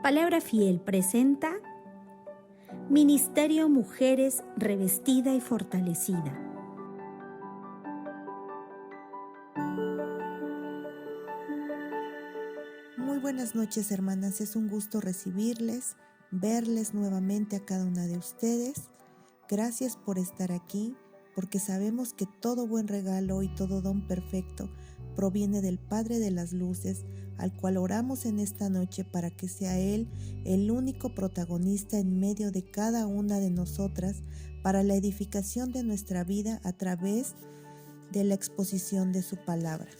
Palabra Fiel presenta Ministerio Mujeres Revestida y Fortalecida. Muy buenas noches, hermanas. Es un gusto recibirles, verles nuevamente a cada una de ustedes. Gracias por estar aquí, porque sabemos que todo buen regalo y todo don perfecto proviene del Padre de las Luces, al cual oramos en esta noche para que sea Él el único protagonista en medio de cada una de nosotras para la edificación de nuestra vida a través de la exposición de su palabra.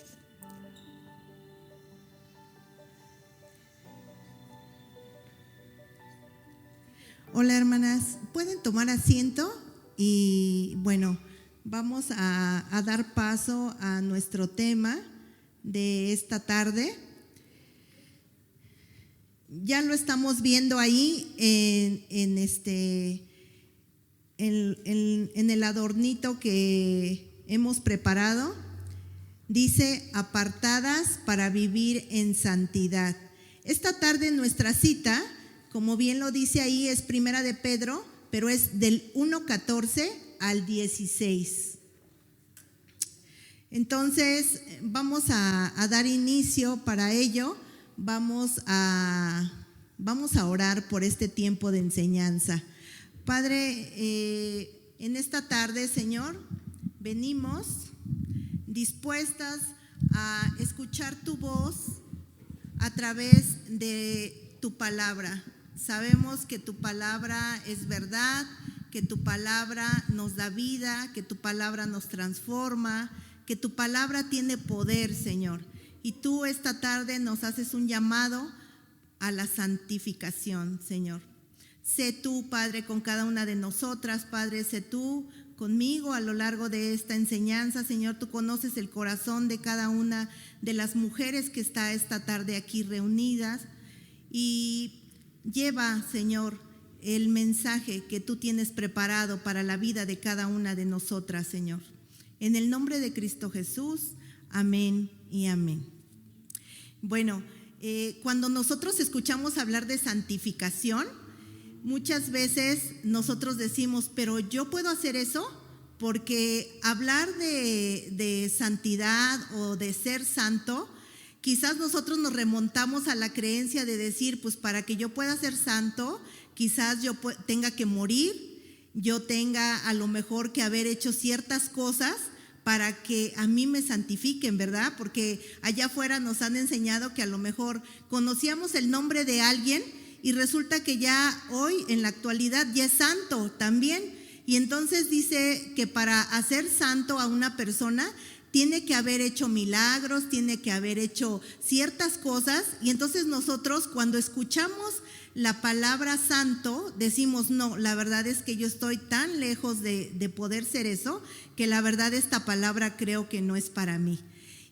Hola, hermanas, pueden tomar asiento y bueno, vamos a dar paso a nuestro tema de esta tarde. Ya lo estamos viendo ahí en el adornito que hemos preparado. Dice: apartadas para vivir en santidad. Esta tarde nuestra cita, como bien lo dice ahí, es Primera de Pedro, pero es del 1:14 al 16. Entonces vamos a dar inicio para ello. Vamos a orar por este tiempo de enseñanza. Padre, en esta tarde, Señor, venimos dispuestas a escuchar tu voz a través de tu palabra. Sabemos que tu palabra es verdad, que tu palabra nos da vida, que tu palabra nos transforma, que tu palabra tiene poder, Señor. Y tú esta tarde nos haces un llamado a la santificación, Señor. Sé tú, Padre, con cada una de nosotras, Padre, sé tú conmigo a lo largo de esta enseñanza, Señor. Tú conoces el corazón de cada una de las mujeres que está esta tarde aquí reunidas y lleva, Señor, el mensaje que tú tienes preparado para la vida de cada una de nosotras, Señor. En el nombre de Cristo Jesús, amén y amén. Bueno, cuando nosotros escuchamos hablar de santificación, muchas veces nosotros decimos, pero yo puedo hacer eso, porque hablar de santidad o de ser santo, quizás nosotros nos remontamos a la creencia de decir, pues para que yo pueda ser santo, quizás yo tenga que morir, yo tenga a lo mejor que haber hecho ciertas cosas para que a mí me santifiquen, ¿verdad? Porque allá afuera nos han enseñado que a lo mejor conocíamos el nombre de alguien y resulta que ya hoy, en la actualidad, ya es santo también. Y entonces dice que para hacer santo a una persona tiene que haber hecho milagros, tiene que haber hecho ciertas cosas. Y entonces nosotros, cuando escuchamos la palabra santo, decimos, no, la verdad es que yo estoy tan lejos de poder ser eso, que la verdad esta palabra creo que no es para mí.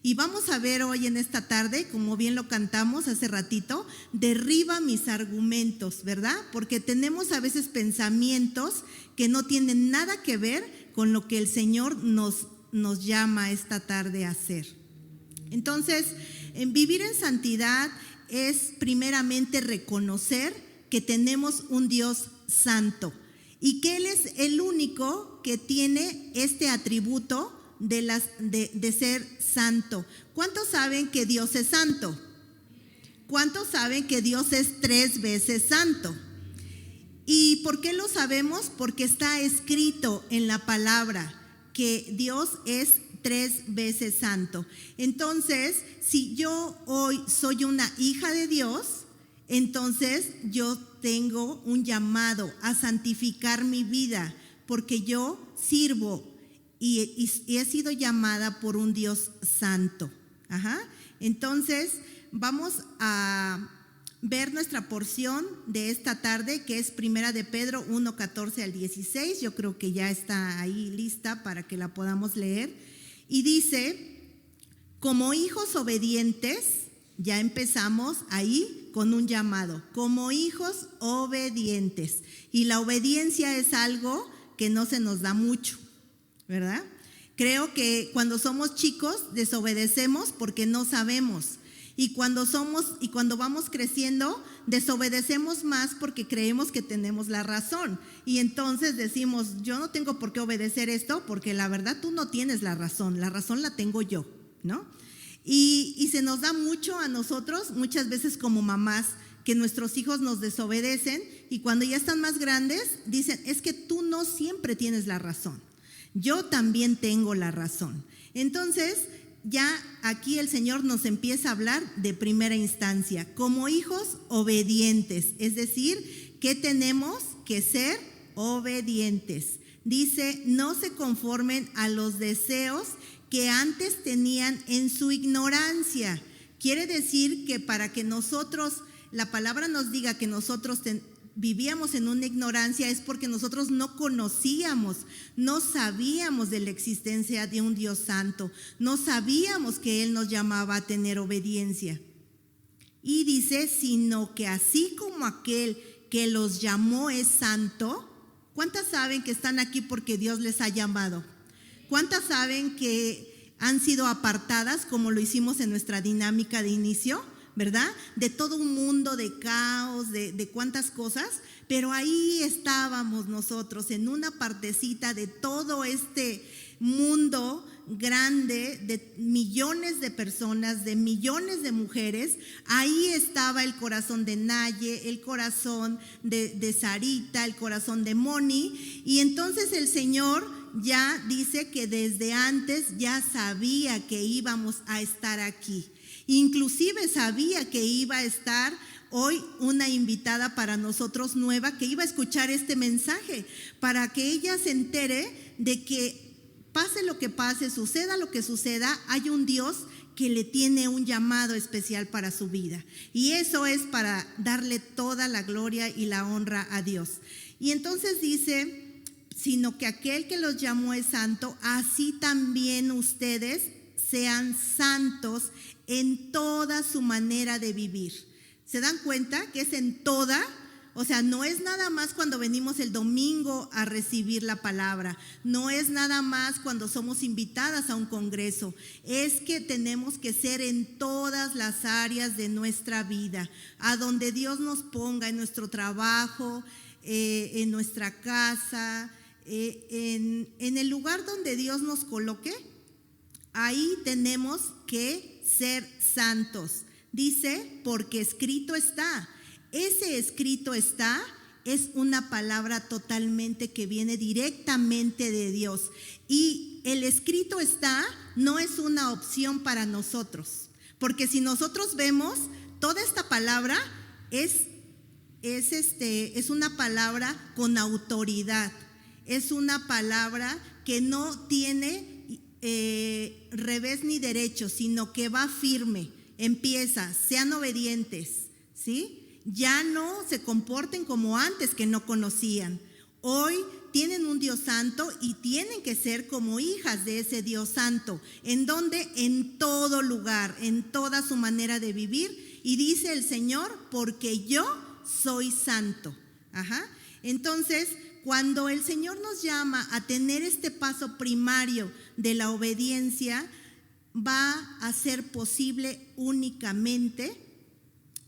Y vamos a ver hoy en esta tarde, como bien lo cantamos hace ratito, derriba mis argumentos, ¿verdad? Porque tenemos a veces pensamientos que no tienen nada que ver con lo que el Señor nos llama esta tarde a hacer. Entonces, en vivir en santidad es primeramente reconocer que tenemos un Dios santo y que Él es el único que tiene este atributo de ser santo. ¿Cuántos saben que Dios es santo? ¿Cuántos saben que Dios es 3 veces santo? ¿Y por qué lo sabemos? Porque está escrito en la palabra que Dios es 3 veces santo. Entonces, si yo hoy soy una hija de Dios, entonces yo tengo un llamado a santificar mi vida, porque yo sirvo y he sido llamada por un Dios santo. Entonces, vamos a ver nuestra porción de esta tarde, que es Primera de Pedro 1:14 al 16. Yo creo que ya está ahí lista para que la podamos leer. Y dice: como hijos obedientes, ya empezamos ahí con un llamado, como hijos obedientes. Y la obediencia es algo que no se nos da mucho, ¿verdad? Creo que cuando somos chicos desobedecemos porque no sabemos. Y cuando vamos creciendo, desobedecemos más porque creemos que tenemos la razón. Y entonces decimos, yo no tengo por qué obedecer esto porque la verdad tú no tienes la razón la tengo yo, ¿no? Y se nos da mucho a nosotros, muchas veces como mamás, que nuestros hijos nos desobedecen y cuando ya están más grandes dicen, es que tú no siempre tienes la razón, yo también tengo la razón. Entonces, ya aquí el Señor nos empieza a hablar de primera instancia, como hijos obedientes, es decir, que tenemos que ser obedientes. Dice, no se conformen a los deseos que antes tenían en su ignorancia. Quiere decir que para que nosotros, la palabra nos diga que nosotros vivíamos en una ignorancia es porque nosotros no conocíamos, no sabíamos de la existencia de un Dios santo, no sabíamos que Él nos llamaba a tener obediencia. Y dice, sino que así como aquel que los llamó es santo. ¿Cuántas saben que están aquí porque Dios les ha llamado? ¿Cuántas saben que han sido apartadas como lo hicimos en nuestra dinámica de inicio? ¿Verdad? De todo un mundo de caos, de cuántas cosas, pero ahí estábamos nosotros en una partecita de todo este mundo grande de millones de personas, de millones de mujeres. Ahí estaba el corazón de Naye, el corazón de Sarita, el corazón de Moni, y entonces el Señor ya dice que desde antes ya sabía que íbamos a estar aquí. Inclusive sabía que iba a estar hoy una invitada para nosotros nueva, que iba a escuchar este mensaje, para que ella se entere de que pase lo que pase, suceda lo que suceda, hay un Dios que le tiene un llamado especial para su vida. Y eso es para darle toda la gloria y la honra a Dios. Y entonces dice, sino que aquel que los llamó es santo, así también ustedes sean santos en toda su manera de vivir. ¿Se dan cuenta que es en toda? O sea, no es nada más cuando venimos el domingo a recibir la palabra, no es nada más cuando somos invitadas a un congreso, es que tenemos que ser en todas las áreas de nuestra vida, a donde Dios nos ponga, en nuestro trabajo, en nuestra casa, en el lugar donde Dios nos coloque. Ahí tenemos que ser santos. Dice, porque escrito está. Ese escrito está es una palabra totalmente que viene directamente de Dios. Y el escrito está no es una opción para nosotros. Porque si nosotros vemos, toda esta palabra es una palabra con autoridad. Es una palabra que no tiene revés ni derecho, sino que va firme, empieza, sean obedientes, ¿sí? Ya no se comporten como antes que no conocían. Hoy tienen un Dios santo y tienen que ser como hijas de ese Dios santo. ¿En dónde? En todo lugar, en toda su manera de vivir. Y dice el Señor, porque yo soy santo. Entonces, cuando el Señor nos llama a tener este paso primario de la obediencia, va a ser posible únicamente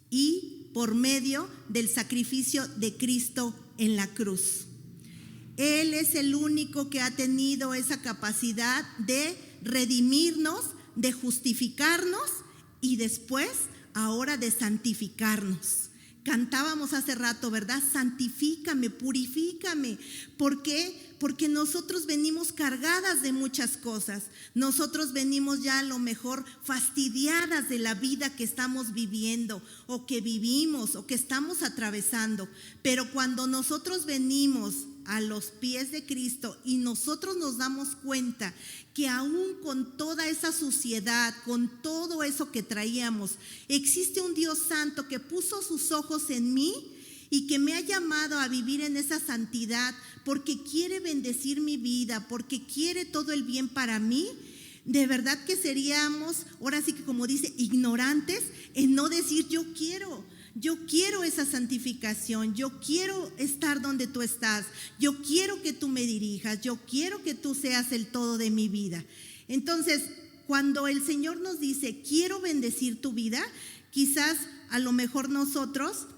y por medio del sacrificio de Cristo en la cruz. Él es el único que ha tenido esa capacidad de redimirnos, de justificarnos y después, ahora de santificarnos. Cantábamos hace rato, ¿verdad? Santifícame, purifícame. ¿Por qué? Porque nosotros venimos cargadas de muchas cosas. Nosotros venimos ya a lo mejor fastidiadas de la vida que estamos viviendo o que vivimos o que estamos atravesando. Pero cuando nosotros venimos a los pies de Cristo y nosotros nos damos cuenta que aún con toda esa suciedad, con todo eso que traíamos, existe un Dios santo que puso sus ojos en mí y que me ha llamado a vivir en esa santidad porque quiere bendecir mi vida, porque quiere todo el bien para mí. De verdad que seríamos, ahora sí que como dice, ignorantes en no decir yo quiero esa santificación, yo quiero estar donde tú estás, yo quiero que tú me dirijas, yo quiero que tú seas el todo de mi vida. Entonces, cuando el Señor nos dice, quiero bendecir tu vida, quizás a lo mejor nosotros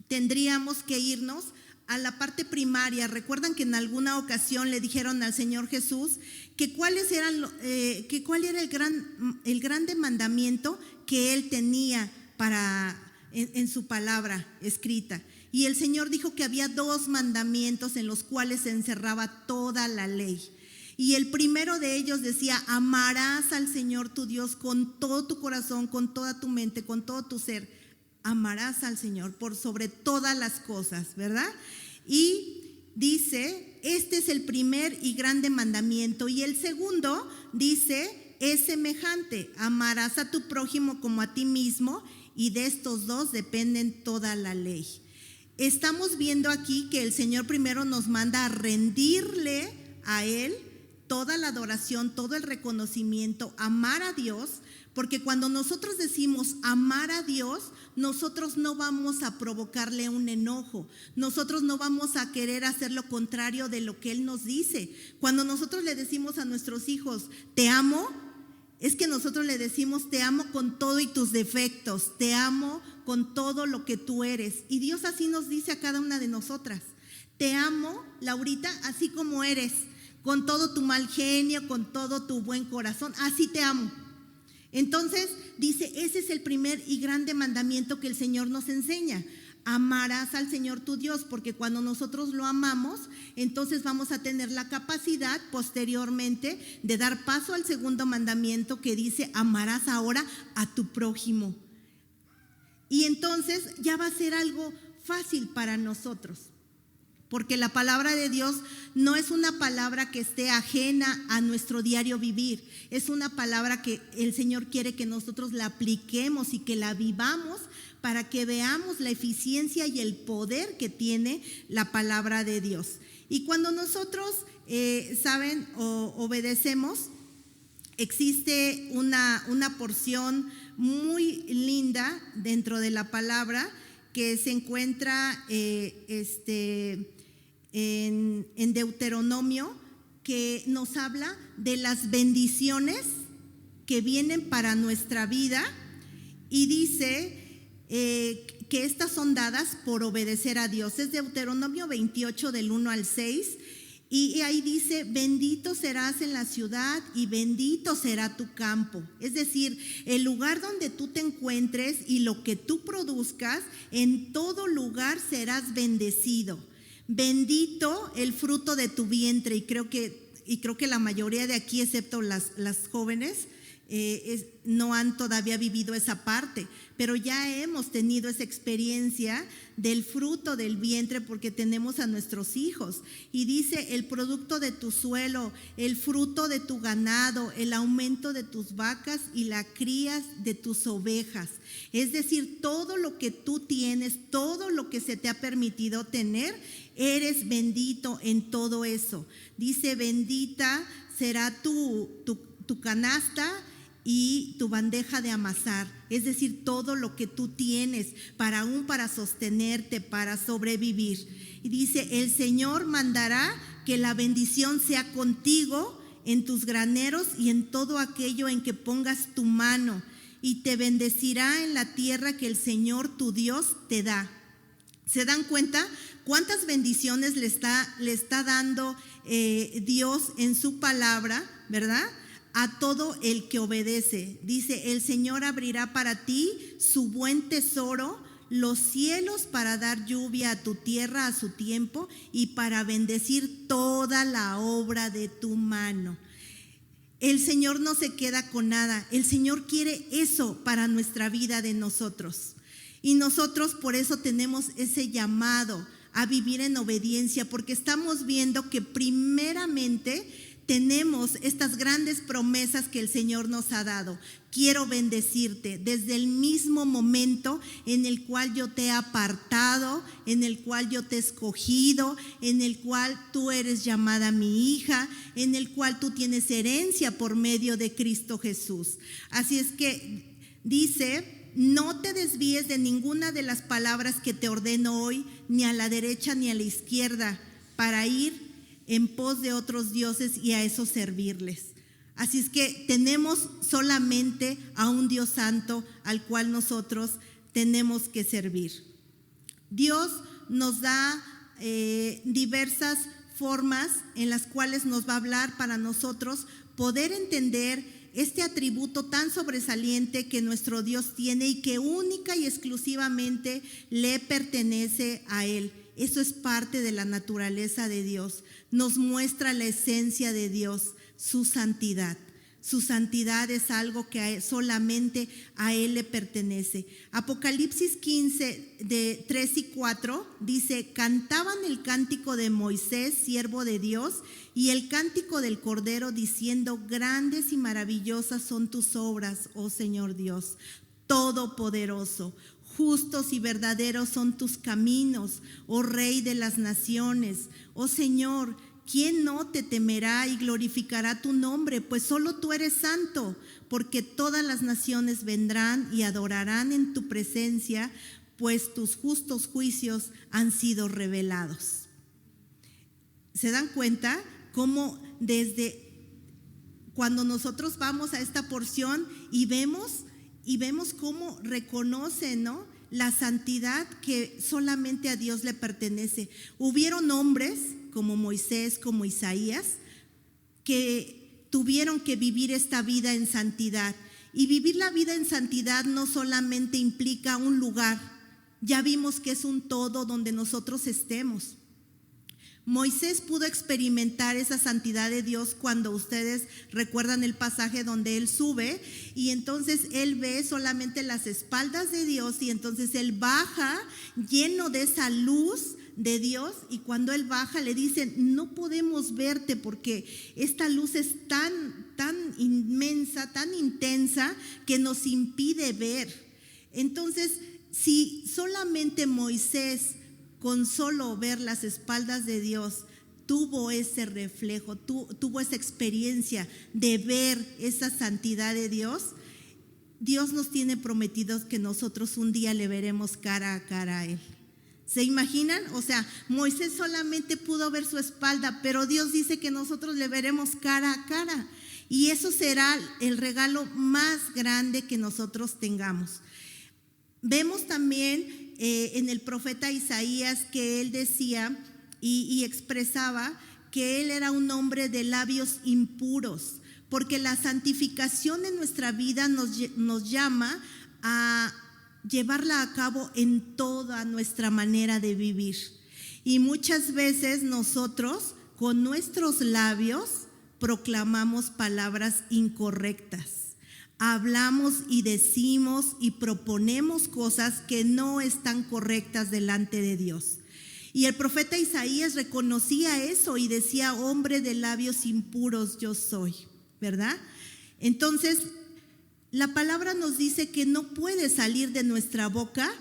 tendríamos que irnos a la parte primaria. Recuerdan que en alguna ocasión le dijeron al Señor Jesús que cuál era el grande mandamiento que Él tenía en su palabra escrita. Y el Señor dijo que había 2 mandamientos en los cuales se encerraba toda la ley. Y el primero de ellos decía, amarás al Señor tu Dios con todo tu corazón, con toda tu mente, con todo tu ser. Amarás al Señor por sobre todas las cosas, ¿verdad? Y dice, este es el primer y grande mandamiento. Y el segundo dice, es semejante, amarás a tu prójimo como a ti mismo, y de estos 2 dependen toda la ley. Estamos viendo aquí que el Señor primero nos manda a rendirle a Él toda la adoración, todo el reconocimiento, amar a Dios, porque cuando nosotros decimos amar a Dios, nosotros no vamos a provocarle un enojo, nosotros no vamos a querer hacer lo contrario de lo que Él nos dice. Cuando nosotros le decimos a nuestros hijos, te amo, es que nosotros le decimos, te amo con todo y tus defectos, te amo con todo lo que tú eres. Y Dios así nos dice a cada una de nosotras, te amo, Laurita, así como eres, con todo tu mal genio, con todo tu buen corazón, así te amo. Entonces dice, ese es el primer y grande mandamiento que el Señor nos enseña. Amarás al Señor tu Dios, porque cuando nosotros lo amamos, entonces vamos a tener la capacidad posteriormente de dar paso al segundo mandamiento que dice, amarás ahora a tu prójimo. Y entonces ya va a ser algo fácil para nosotros, porque la palabra de Dios no es una palabra que esté ajena a nuestro diario vivir, es una palabra que el Señor quiere que nosotros la apliquemos y que la vivamos para que veamos la eficiencia y el poder que tiene la palabra de Dios. Y cuando nosotros, obedecemos, existe una porción muy linda dentro de la palabra que se encuentra en Deuteronomio, que nos habla de las bendiciones que vienen para nuestra vida, y dice que estas son dadas por obedecer a Dios. Es Deuteronomio 28 del 1 al 6, y ahí dice, bendito serás en la ciudad y bendito será tu campo. Es decir, el lugar donde tú te encuentres y lo que tú produzcas, en todo lugar serás bendecido. Bendito el fruto de tu vientre. Y creo que la mayoría de aquí, excepto las jóvenes, no han todavía vivido esa parte, pero ya hemos tenido esa experiencia del fruto del vientre porque tenemos a nuestros hijos. Y dice, el producto de tu suelo, el fruto de tu ganado, el aumento de tus vacas y la cría de tus ovejas. Es decir, todo lo que tú tienes, todo lo que se te ha permitido tener, eres bendito en todo eso. Dice, bendita será tu canasta y tu bandeja de amasar, es decir, todo lo que tú tienes para sostenerte, para sobrevivir. Y dice, el Señor mandará que la bendición sea contigo en tus graneros y en todo aquello en que pongas tu mano, y te bendecirá en la tierra que el Señor tu Dios te da. ¿Se dan cuenta cuántas bendiciones le está dando Dios en su palabra, verdad? A todo el que obedece. Dice, el Señor abrirá para ti su buen tesoro, los cielos, para dar lluvia a tu tierra a su tiempo y para bendecir toda la obra de tu mano. El Señor no se queda con nada. El Señor quiere eso para nuestra vida de nosotros. Y nosotros por eso tenemos ese llamado a vivir en obediencia, porque estamos viendo que primeramente tenemos estas grandes promesas que el Señor nos ha dado. Quiero bendecirte desde el mismo momento en el cual yo te he apartado, en el cual yo te he escogido, en el cual tú eres llamada mi hija, en el cual tú tienes herencia por medio de Cristo Jesús. Así es que dice, no te desvíes de ninguna de las palabras que te ordeno hoy, ni a la derecha ni a la izquierda, para ir en pos de otros dioses y a esos servirles. Así es que tenemos solamente a un Dios santo al cual nosotros tenemos que servir. Dios nos da diversas formas en las cuales nos va a hablar para nosotros poder entender este atributo tan sobresaliente que nuestro Dios tiene y que única y exclusivamente le pertenece a Él. Eso es parte de la naturaleza de Dios. Nos muestra la esencia de Dios, su santidad. Su santidad es algo que solamente a Él le pertenece. Apocalipsis 15, de 3 y 4, dice: cantaban el cántico de Moisés, siervo de Dios, y el cántico del Cordero, diciendo: grandes y maravillosas son tus obras, oh Señor Dios, todopoderoso. Justos y verdaderos son tus caminos, oh Rey de las naciones. Oh Señor, ¿quién no te temerá y glorificará tu nombre? Pues solo tú eres santo, porque todas las naciones vendrán y adorarán en tu presencia, pues tus justos juicios han sido revelados. ¿Se dan cuenta cómo desde cuando nosotros vamos a esta porción y vemos cómo reconoce, ¿no?, la santidad que solamente a Dios le pertenece? Hubieron hombres como Moisés, como Isaías, que tuvieron que vivir esta vida en santidad. Y vivir la vida en santidad no solamente implica un lugar, ya vimos que es un todo donde nosotros estemos. Moisés pudo experimentar esa santidad de Dios cuando ustedes recuerdan el pasaje donde él sube y entonces él ve solamente las espaldas de Dios y entonces él baja lleno de esa luz de Dios, y cuando él baja le dicen: no podemos verte porque esta luz es tan inmensa, tan intensa que nos impide ver. Entonces, si solamente Moisés, con solo ver las espaldas de Dios, tuvo ese reflejo, tuvo esa experiencia de ver esa santidad de Dios, Dios nos tiene prometidos que nosotros un día le veremos cara a cara a Él. ¿Se imaginan? O sea, Moisés solamente pudo ver su espalda, pero Dios dice que nosotros le veremos cara a cara. Y eso será el regalo más grande que nosotros tengamos. Vemos también en el profeta Isaías que él decía y expresaba que él era un hombre de labios impuros, porque la santificación en nuestra vida nos llama a llevarla a cabo en toda nuestra manera de vivir. Y muchas veces nosotros con nuestros labios proclamamos palabras incorrectas. Hablamos y decimos y proponemos cosas que no están correctas delante de Dios. Y el profeta Isaías reconocía eso y decía: hombre de labios impuros yo soy, ¿verdad? Entonces, la palabra nos dice que no puede salir de nuestra boca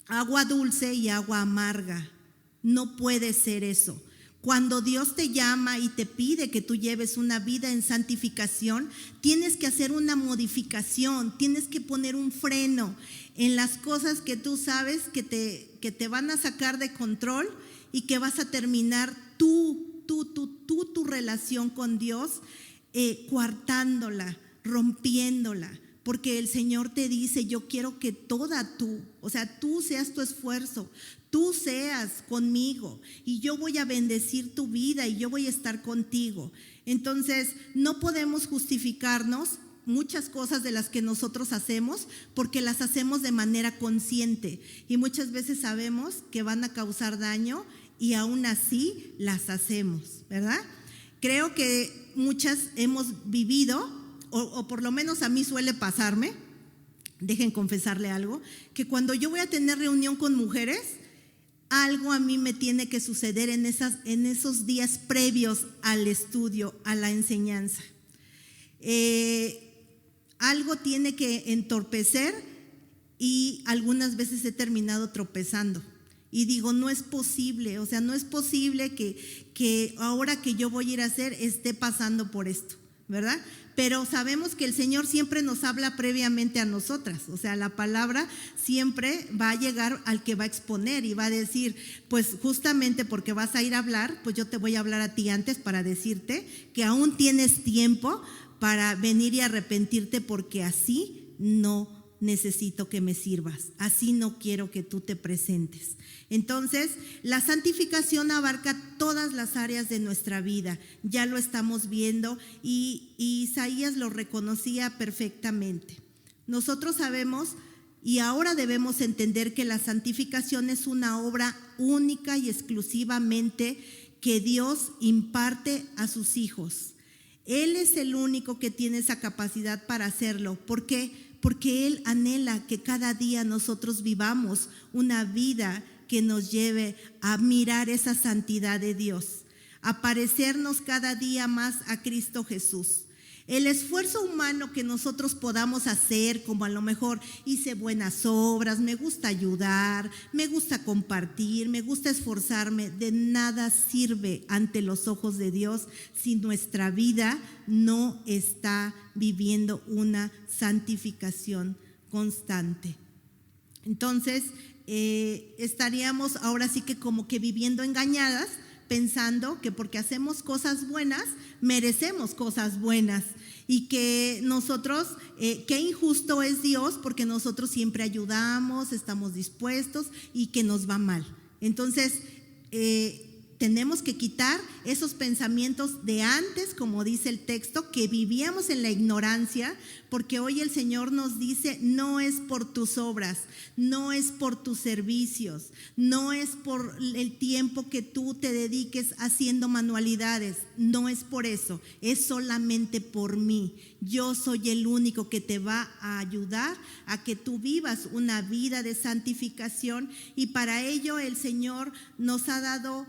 agua dulce y agua amarga. No puede ser eso. Cuando Dios te llama y te pide que tú lleves una vida en santificación, tienes que hacer una modificación, tienes que poner un freno en las cosas que tú sabes que te van a sacar de control y que vas a terminar tu relación con Dios coartándola, rompiéndola, porque el Señor te dice: yo quiero que tú seas tu esfuerzo, tú seas conmigo y yo voy a bendecir tu vida y yo voy a estar contigo. Entonces, no podemos justificarnos muchas cosas de las que nosotros hacemos porque las hacemos de manera consciente y muchas veces sabemos que van a causar daño y aún así las hacemos, ¿verdad? Creo que muchas hemos vivido, o por lo menos a mí suele pasarme, dejen confesarle algo, que cuando yo voy a tener reunión con mujeres, algo a mí me tiene que suceder en esos días previos al estudio, a la enseñanza. Algo tiene que entorpecer y algunas veces he terminado tropezando. Y digo: no es posible, no es posible que ahora que yo voy a ir a hacer esté pasando por esto, ¿verdad? Pero sabemos que el Señor siempre nos habla previamente a nosotras, o sea, la palabra siempre va a llegar al que va a exponer y va a decir, pues justamente porque vas a ir a hablar, pues yo te voy a hablar a ti antes para decirte que aún tienes tiempo para venir y arrepentirte, porque así no necesito que me sirvas, así no quiero que tú te presentes. Entonces, la santificación abarca todas las áreas de nuestra vida, ya lo estamos viendo y Isaías lo reconocía perfectamente. Nosotros sabemos y ahora debemos entender que la santificación es una obra única y exclusivamente que Dios imparte a sus hijos. Él es el único que tiene esa capacidad para hacerlo. ¿Por qué? Porque Él anhela que cada día nosotros vivamos una vida que nos lleve a mirar esa santidad de Dios, a parecernos cada día más a Cristo Jesús. El esfuerzo humano que nosotros podamos hacer, como a lo mejor hice buenas obras, me gusta ayudar, me gusta compartir, me gusta esforzarme, de nada sirve ante los ojos de Dios si nuestra vida no está viviendo una santificación constante. Entonces, estaríamos ahora sí que como que viviendo engañadas, pensando que porque hacemos cosas buenas, merecemos cosas buenas, y que nosotros, qué injusto es Dios porque nosotros siempre ayudamos, estamos dispuestos y que nos va mal. Entonces, tenemos que quitar esos pensamientos de antes, como dice el texto, que vivíamos en la ignorancia, porque hoy el Señor nos dice, no es por tus obras, no es por tus servicios, no es por el tiempo que tú te dediques haciendo manualidades, no es por eso, es solamente por mí. Yo soy el único que te va a ayudar a que tú vivas una vida de santificación, y para ello el Señor nos ha dado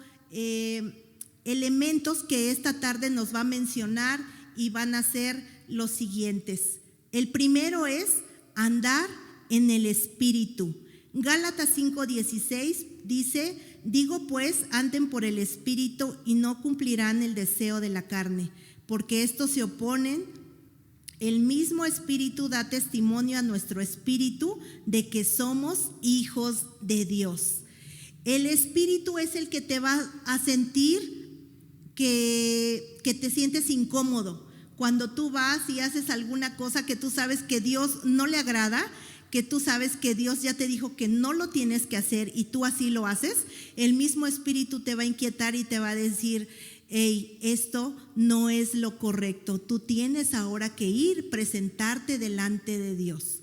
elementos que esta tarde nos va a mencionar, y van a ser los siguientes. El primero es andar en el Espíritu. Gálatas 5:16 dice, digo pues, anden por el Espíritu y no cumplirán el deseo de la carne, porque estos se oponen. El mismo Espíritu da testimonio a nuestro espíritu de que somos hijos de Dios. El Espíritu es el que te va a sentir que te sientes incómodo. Cuando tú vas y haces alguna cosa que tú sabes que Dios no le agrada, que tú sabes que Dios ya te dijo que no lo tienes que hacer y tú así lo haces, el mismo Espíritu te va a inquietar y te va a decir, hey, esto no es lo correcto, tú tienes ahora que ir, presentarte delante de Dios.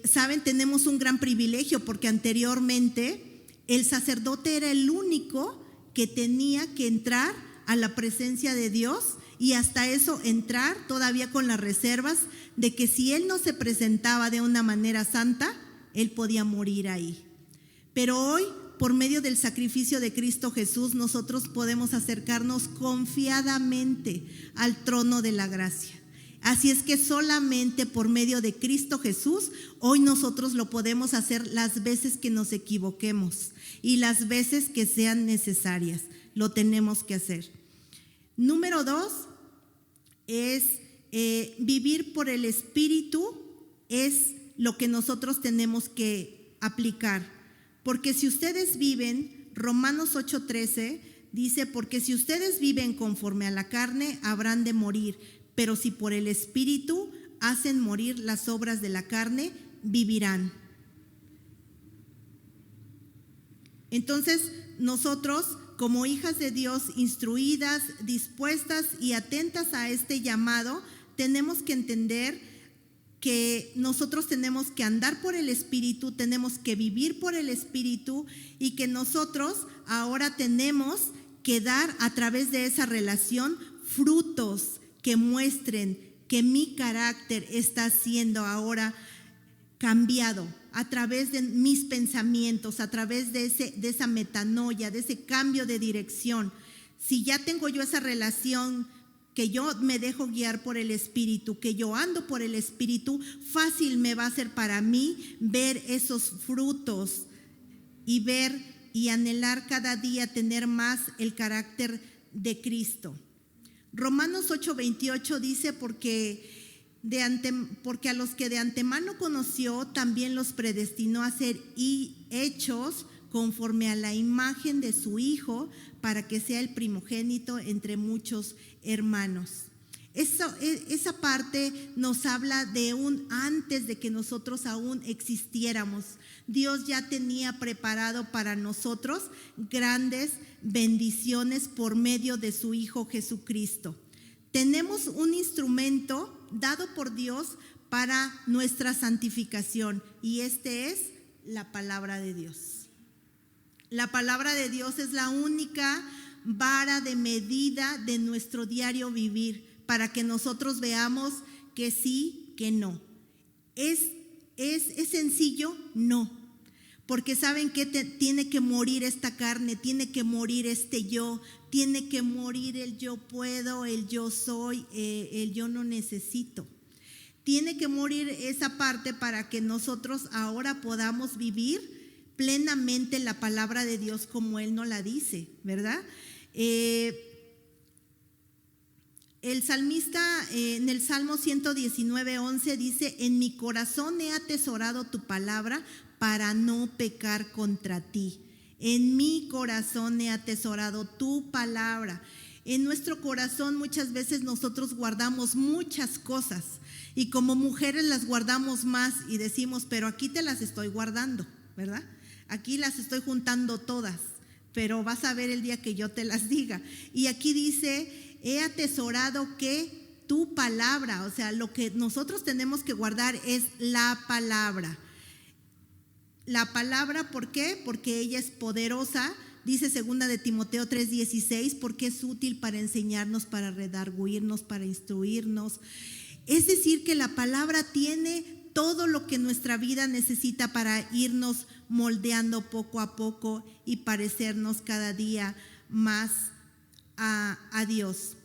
Saben, tenemos un gran privilegio porque anteriormente el sacerdote era el único que tenía que entrar a la presencia de Dios, y hasta eso entrar todavía con las reservas de que si él no se presentaba de una manera santa, él podía morir ahí. Pero hoy, por medio del sacrificio de Cristo Jesús, nosotros podemos acercarnos confiadamente al trono de la gracia. Así es que solamente por medio de Cristo Jesús, hoy nosotros lo podemos hacer las veces que nos equivoquemos y las veces que sean necesarias. Lo tenemos que hacer. Número 2 es vivir por el Espíritu, es lo que nosotros tenemos que aplicar. Porque si ustedes viven, Romanos 8:13 dice, porque si ustedes viven conforme a la carne, habrán de morir, pero si por el Espíritu hacen morir las obras de la carne, vivirán. Entonces, nosotros, como hijas de Dios, instruidas, dispuestas y atentas a este llamado, tenemos que entender que nosotros tenemos que andar por el Espíritu, tenemos que vivir por el Espíritu, y que nosotros ahora tenemos que dar a través de esa relación frutos que muestren que mi carácter está siendo ahora cambiado a través de mis pensamientos, a través de esa metanoia, de ese cambio de dirección. Si ya tengo yo esa relación, que yo me dejo guiar por el Espíritu, que yo ando por el Espíritu, fácil me va a ser para mí ver esos frutos y ver y anhelar cada día tener más el carácter de Cristo. Romanos 8:28 dice, porque a los que de antemano conoció, también los predestinó a ser hechos conforme a la imagen de su Hijo, para que sea el primogénito entre muchos hermanos. Esa parte nos habla de antes de que nosotros aún existiéramos. Dios ya tenía preparado para nosotros grandes bendiciones por medio de su Hijo Jesucristo. Tenemos un instrumento dado por Dios para nuestra santificación, y este es la palabra de Dios. La palabra de Dios es la única vara de medida de nuestro diario vivir, para que nosotros veamos que sí, que no. ¿Es sencillo? No. Porque ¿saben qué? Tiene que morir esta carne, tiene que morir este yo, tiene que morir el yo puedo, el yo soy, el yo no necesito. Tiene que morir esa parte para que nosotros ahora podamos vivir plenamente la palabra de Dios como Él nos la dice, ¿verdad? El salmista en el Salmo 119:11 dice: en mi corazón he atesorado tu palabra para no pecar contra ti. En mi corazón he atesorado tu palabra. En nuestro corazón muchas veces nosotros guardamos muchas cosas, y como mujeres las guardamos más y decimos, pero aquí te las estoy guardando, ¿verdad? Aquí las estoy juntando todas, pero vas a ver el día que yo te las diga. Y aquí dice: he atesorado que tu palabra, o sea, lo que nosotros tenemos que guardar es la palabra. La palabra, ¿por qué? Porque ella es poderosa. Dice 2 de Timoteo 3:16, porque es útil para enseñarnos, para redarguirnos, para instruirnos. Es decir, que la palabra tiene todo lo que nuestra vida necesita para irnos moldeando poco a poco y parecernos cada día más a Dios.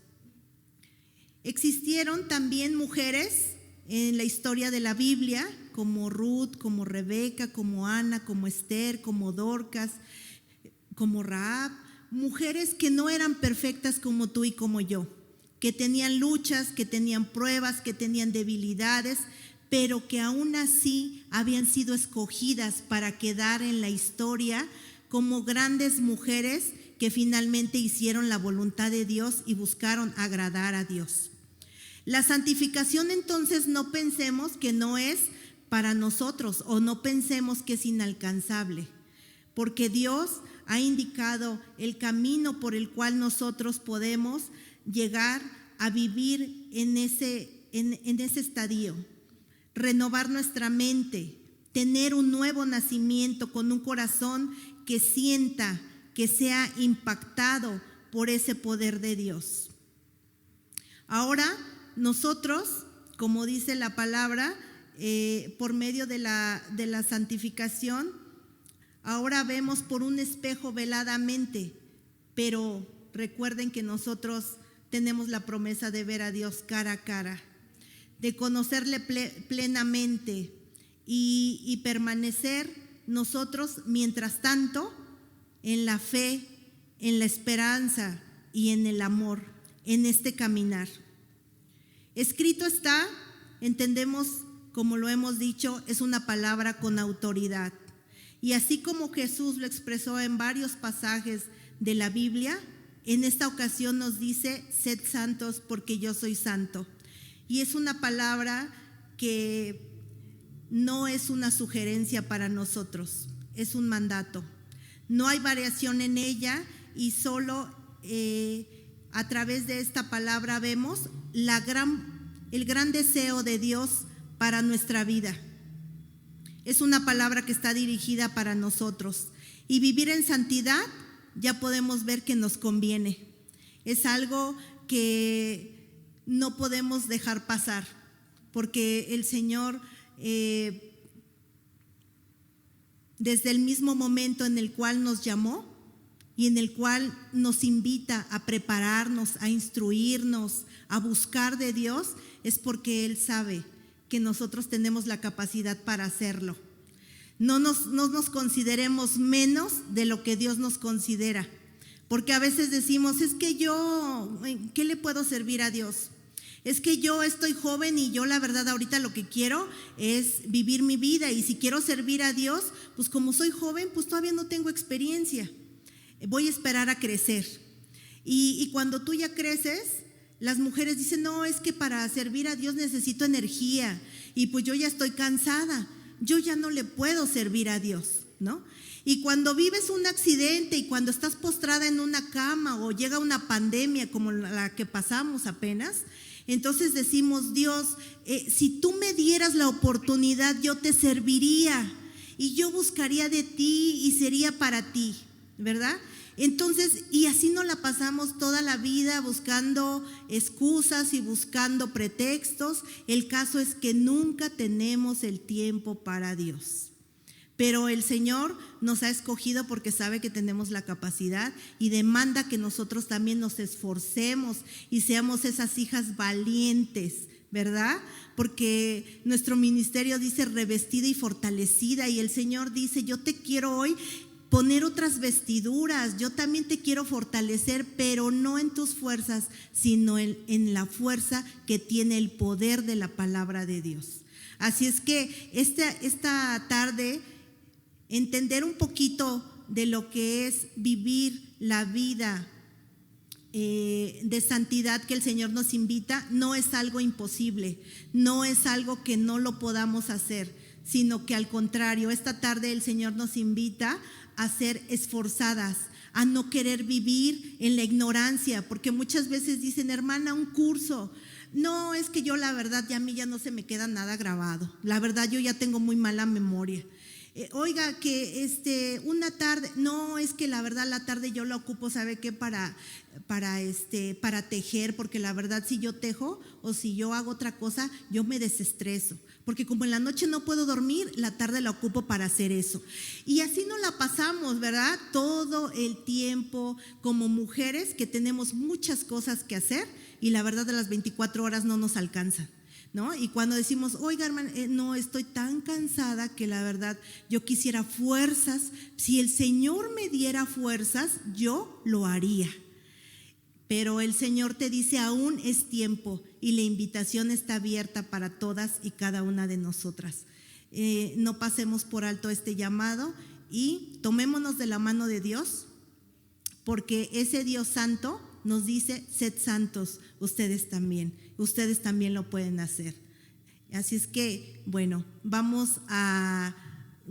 Existieron también mujeres en la historia de la Biblia, como Ruth, como Rebeca, como Ana, como Esther, como Dorcas, como Rahab, mujeres que no eran perfectas como tú y como yo, que tenían luchas, que tenían pruebas, que tenían debilidades, pero que aún así habían sido escogidas para quedar en la historia como grandes mujeres que finalmente hicieron la voluntad de Dios y buscaron agradar a Dios. La santificación, entonces, no pensemos que no es para nosotros, o no pensemos que es inalcanzable, porque Dios ha indicado el camino por el cual nosotros podemos llegar a vivir en ese estadio, renovar nuestra mente, tener un nuevo nacimiento con un corazón que sienta, que sea impactado por ese poder de Dios. Ahora nosotros, como dice la palabra, por medio de la santificación, ahora vemos por un espejo veladamente, pero recuerden que nosotros tenemos la promesa de ver a Dios cara a cara, de conocerle plenamente y permanecer nosotros, mientras tanto, en la fe, en la esperanza y en el amor, en este caminar. Escrito está, entendemos, como lo hemos dicho, es una palabra con autoridad. Y así como Jesús lo expresó en varios pasajes de la Biblia, en esta ocasión nos dice: sed santos porque yo soy santo. Y es una palabra que no es una sugerencia para nosotros, es un mandato. No hay variación en ella, y solo a través de esta palabra vemos el gran deseo de Dios para nuestra vida. Es una palabra que está dirigida para nosotros, y vivir en santidad ya podemos ver que nos conviene. Es algo que no podemos dejar pasar, porque el Señor, desde el mismo momento en el cual nos llamó y en el cual nos invita a prepararnos, a instruirnos, a buscar de Dios, es porque Él sabe que nosotros tenemos la capacidad para hacerlo. No nos consideremos menos de lo que Dios nos considera, porque a veces decimos, es que yo, ¿qué le puedo servir a Dios? Es que yo estoy joven y yo la verdad ahorita lo que quiero es vivir mi vida, y si quiero servir a Dios, pues como soy joven, pues todavía no tengo experiencia, voy a esperar a crecer. Y cuando tú ya creces, las mujeres dicen, no, es que para servir a Dios necesito energía, y pues yo ya estoy cansada, yo ya no le puedo servir a Dios, ¿no? Y cuando vives un accidente y cuando estás postrada en una cama o llega una pandemia como la que pasamos apenas, entonces decimos, Dios, si tú me dieras la oportunidad, yo te serviría y yo buscaría de ti y sería para ti, ¿verdad? Entonces, y así nos la pasamos toda la vida buscando excusas y buscando pretextos. El caso es que nunca tenemos el tiempo para Dios. Pero el Señor nos ha escogido porque sabe que tenemos la capacidad y demanda que nosotros también nos esforcemos y seamos esas hijas valientes, ¿verdad? Porque nuestro ministerio dice revestida y fortalecida, y el Señor dice, yo te quiero hoy poner otras vestiduras, yo también te quiero fortalecer, pero no en tus fuerzas, sino en la fuerza que tiene el poder de la palabra de Dios. Así es que esta tarde, entender un poquito de lo que es vivir la vida de santidad que el Señor nos invita, no es algo imposible, no es algo que no lo podamos hacer, sino que al contrario, esta tarde el Señor nos invita a ser esforzadas, a no querer vivir en la ignorancia, porque muchas veces dicen, hermana, un curso. No, es que yo la verdad ya a mí ya no se me queda nada grabado, la verdad yo ya tengo muy mala memoria. Oiga, que una tarde, no, es que la verdad la tarde yo la ocupo, ¿sabe qué? Para tejer, porque la verdad si yo tejo o si yo hago otra cosa, yo me desestreso, porque como en la noche no puedo dormir, la tarde la ocupo para hacer eso. Y así nos la pasamos, ¿verdad? Todo el tiempo como mujeres que tenemos muchas cosas que hacer y la verdad de las 24 horas no nos alcanzan, ¿no? Y cuando decimos, oiga, hermano, no, estoy tan cansada que la verdad yo quisiera fuerzas, si el Señor me diera fuerzas, yo lo haría. Pero el Señor te dice, aún es tiempo, y la invitación está abierta para todas y cada una de nosotras. No pasemos por alto este llamado y tomémonos de la mano de Dios, porque ese Dios santo nos dice, sed santos, ustedes también lo pueden hacer. Así es que, bueno, vamos a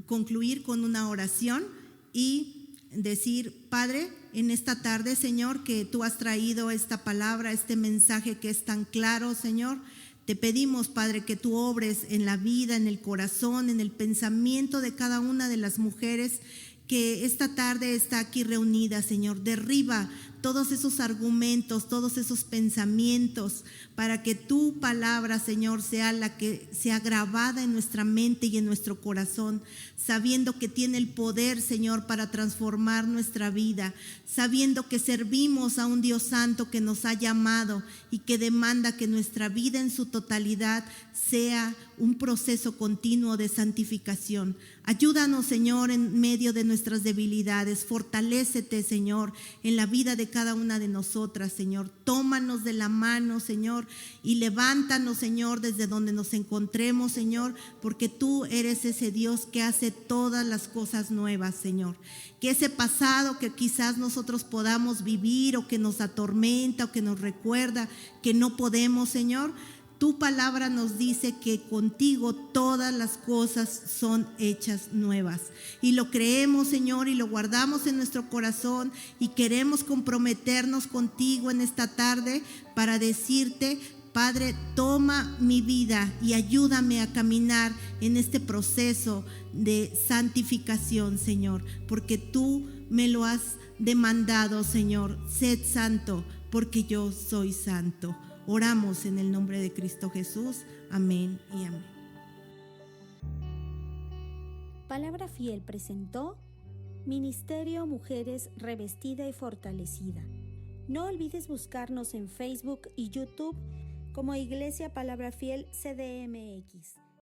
concluir con una oración y decir, Padre, en esta tarde, Señor, que tú has traído esta palabra, este mensaje que es tan claro, Señor, te pedimos, Padre, que tú obres en la vida, en el corazón, en el pensamiento de cada una de las mujeres que esta tarde está aquí reunida, Señor. Derriba todos esos argumentos, todos esos pensamientos, para que tu palabra, Señor, sea la que sea grabada en nuestra mente y en nuestro corazón, sabiendo que tiene el poder, Señor, para transformar nuestra vida, sabiendo que servimos a un Dios santo que nos ha llamado y que demanda que nuestra vida en su totalidad sea un proceso continuo de santificación. Ayúdanos, Señor, en medio de nuestras debilidades. Fortalécete, Señor, en la vida de cada una de nosotras, Señor. Tómanos de la mano, Señor, y levántanos, Señor, desde donde nos encontremos, Señor, porque tú eres ese Dios que hace todas las cosas nuevas, Señor. Que ese pasado que quizás nosotros podamos vivir o que nos atormenta o que nos recuerda que no podemos, Señor, tu palabra nos dice que contigo todas las cosas son hechas nuevas. Y lo creemos, Señor, y lo guardamos en nuestro corazón y queremos comprometernos contigo en esta tarde para decirte, Padre, toma mi vida y ayúdame a caminar en este proceso de santificación, Señor, porque tú me lo has demandado, Señor. Sed santo, porque yo soy santo. Oramos en el nombre de Cristo Jesús. Amén y amén. Palabra Fiel presentó Ministerio Mujeres Revestida y Fortalecida. No olvides buscarnos en Facebook y YouTube como Iglesia Palabra Fiel CDMX.